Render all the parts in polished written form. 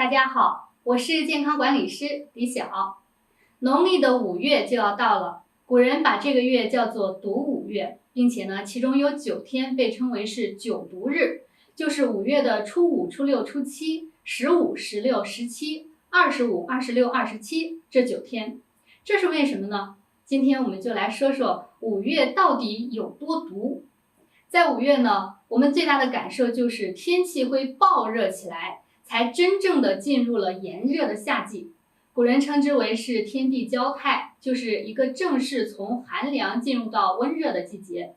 大家好，我是健康管理师李晓。农历的5月就要到了，古人把这个月叫做毒5月，并且呢，其中有9天被称为是9毒日，就是5月的初5、初6、初7、15、16、17、25、26、27这9天。这是为什么呢？今天我们就来说说5月到底有多毒。在5月呢，我们最大的感受就是天气会暴热起来，才真正的进入了炎热的夏季。古人称之为是天地交泰，就是一个正式从寒凉进入到温热的季节。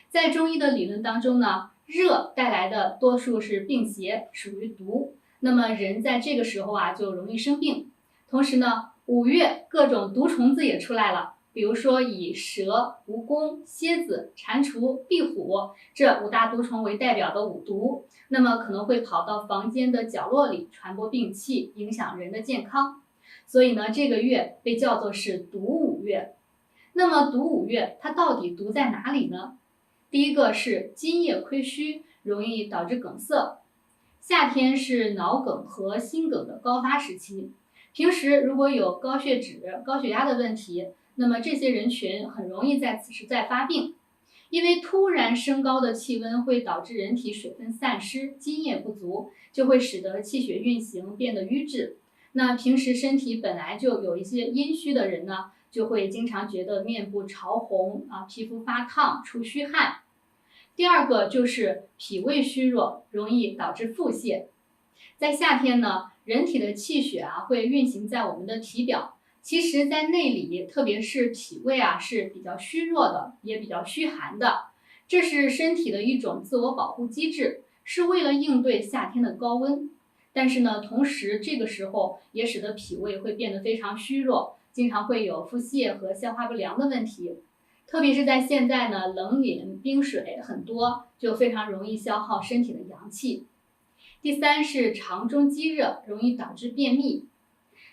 在中医的理论当中呢，热带来的多数是病邪，属于毒。那么人在这个时候就容易生病。同时呢，5月各种毒虫子也出来了。比如说以蛇、蜈蚣、蝎子、蟾蜍、壁虎这5大毒虫为代表的5毒，那么可能会跑到房间的角落里传播病气，影响人的健康。所以呢，这个月被叫做是毒5月。那么毒5月它到底毒在哪里呢？第一个是津液亏虚，容易导致梗塞。夏天是脑梗和心梗的高发时期，平时如果有高血脂、高血压的问题，那么这些人群很容易在此时再发病。因为突然升高的气温会导致人体水分散失，津液不足，就会使得气血运行变得瘀滞。那平时身体本来就有一些阴虚的人呢，就会经常觉得面部潮红皮肤发烫、出虚汗。第二个就是脾胃虚弱，容易导致腹泻。在夏天呢，人体的气血会运行在我们的体表，其实在内里，特别是脾胃是比较虚弱的，也比较虚寒的。这是身体的一种自我保护机制，是为了应对夏天的高温。但是呢，同时这个时候也使得脾胃会变得非常虚弱，经常会有腹泻和消化不良的问题。特别是在现在呢，冷饮冰水很多，就非常容易消耗身体的阳气。第3是肠中积热，容易导致便秘。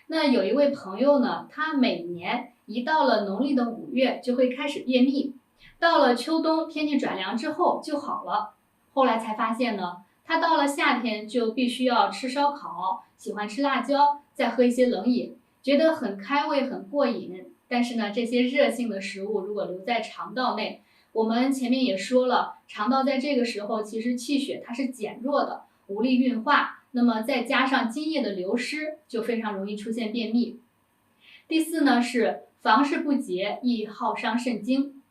那有一位朋友呢，他每年一到了农历的5月就会开始便秘，到了秋冬天气转凉之后就好了。后来才发现呢，他到了夏天就必须要吃烧烤，喜欢吃辣椒，再喝一些冷饮，觉得很开胃很过瘾。但是呢，这些热性的食物如果留在肠道内，我们前面也说了，肠道在这个时候其实气血它是减弱的，无力运化，那么再加上津液的流失，就非常容易出现便秘。第4呢是房事不洁，易耗伤肾精。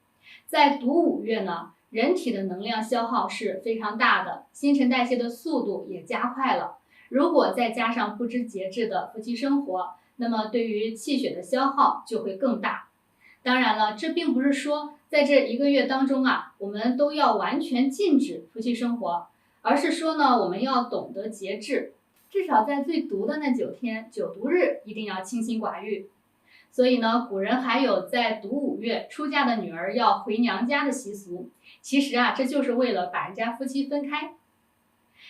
在毒5月呢，人体的能量消耗是非常大的，新陈代谢的速度也加快了。如果再加上不知节制的夫妻生活，那么对于气血的消耗就会更大。当然了，这并不是说在这1个月当中我们都要完全禁止夫妻生活，而是说呢，我们要懂得节制，至少在最毒的那9天9毒日一定要清心寡欲。所以呢，古人还有在毒5月出嫁的女儿要回娘家的习俗，其实这就是为了把人家夫妻分开。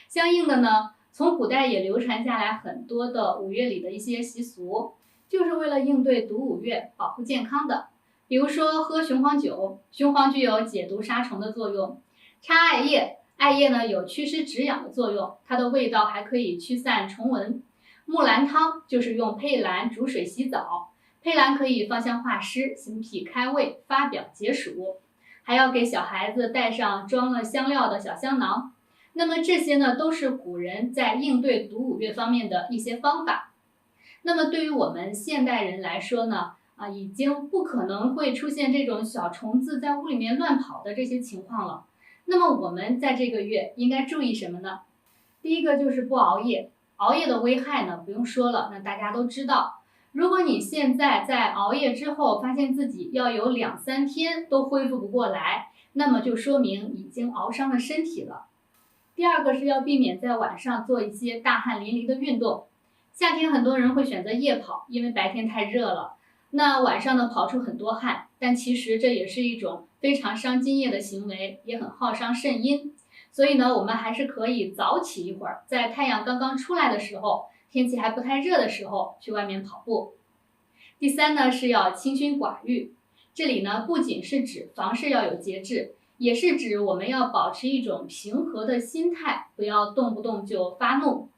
相应的呢，从古代也流传下来很多的5月里的一些习俗，就是为了应对毒5月，保护健康的。比如说喝雄黄酒，雄黄具有解毒杀虫的作用；插艾叶，艾叶呢有祛湿止痒的作用，它的味道还可以驱散虫蚊。木兰汤就是用佩兰煮水洗澡，佩兰可以芳香化湿，行脾开胃，发表解暑。还要给小孩子带上装了香料的小香囊。那么这些呢，都是古人在应对毒5月方面的一些方法。那么对于我们现代人来说呢，已经不可能会出现这种小虫子在屋里面乱跑的这些情况了。那么我们在这个月应该注意什么呢？第一个就是不熬夜，熬夜的危害呢不用说了，那大家都知道。如果你现在在熬夜之后发现自己要有2、3天都恢复不过来，那么就说明已经熬伤了身体了。第二个是要避免在晚上做一些大汗淋漓的运动。夏天很多人会选择夜跑，因为白天太热了，那晚上呢跑出很多汗，但其实这也是一种非常伤津液的行为，也很耗伤肾阴。所以呢，我们还是可以早起一会儿，在太阳刚刚出来的时候，天气还不太热的时候去外面跑步。第3呢是要清心寡欲，这里呢不仅是指房事要有节制，也是指我们要保持一种平和的心态，不要动不动就发怒。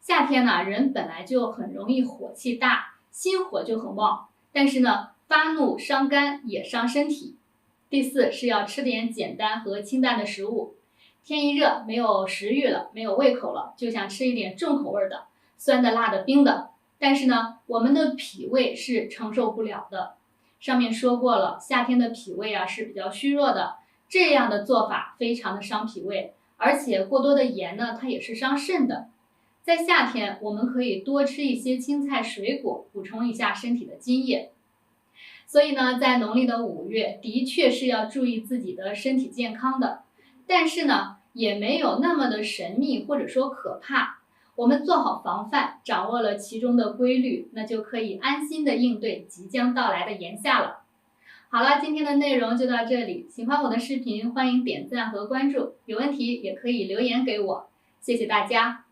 夏天呢，人本来就很容易火气大，心火就很旺，但是呢，发怒伤肝也伤身体。第四是要吃点简单和清淡的食物。天一热，没有食欲了，没有胃口了，就想吃一点重口味的，酸的、辣的、冰的。但是呢，我们的脾胃是承受不了的。上面说过了，夏天的脾胃啊是比较虚弱的，这样的做法非常的伤脾胃，而且过多的盐呢，它也是伤肾的。在夏天，我们可以多吃一些青菜水果，补充一下身体的津液。所以呢，在农历的5月，的确是要注意自己的身体健康的，但是呢，也没有那么的神秘或者说可怕。我们做好防范，掌握了其中的规律，那就可以安心的应对即将到来的炎夏了。好了，今天的内容就到这里。喜欢我的视频，欢迎点赞和关注，有问题也可以留言给我。谢谢大家。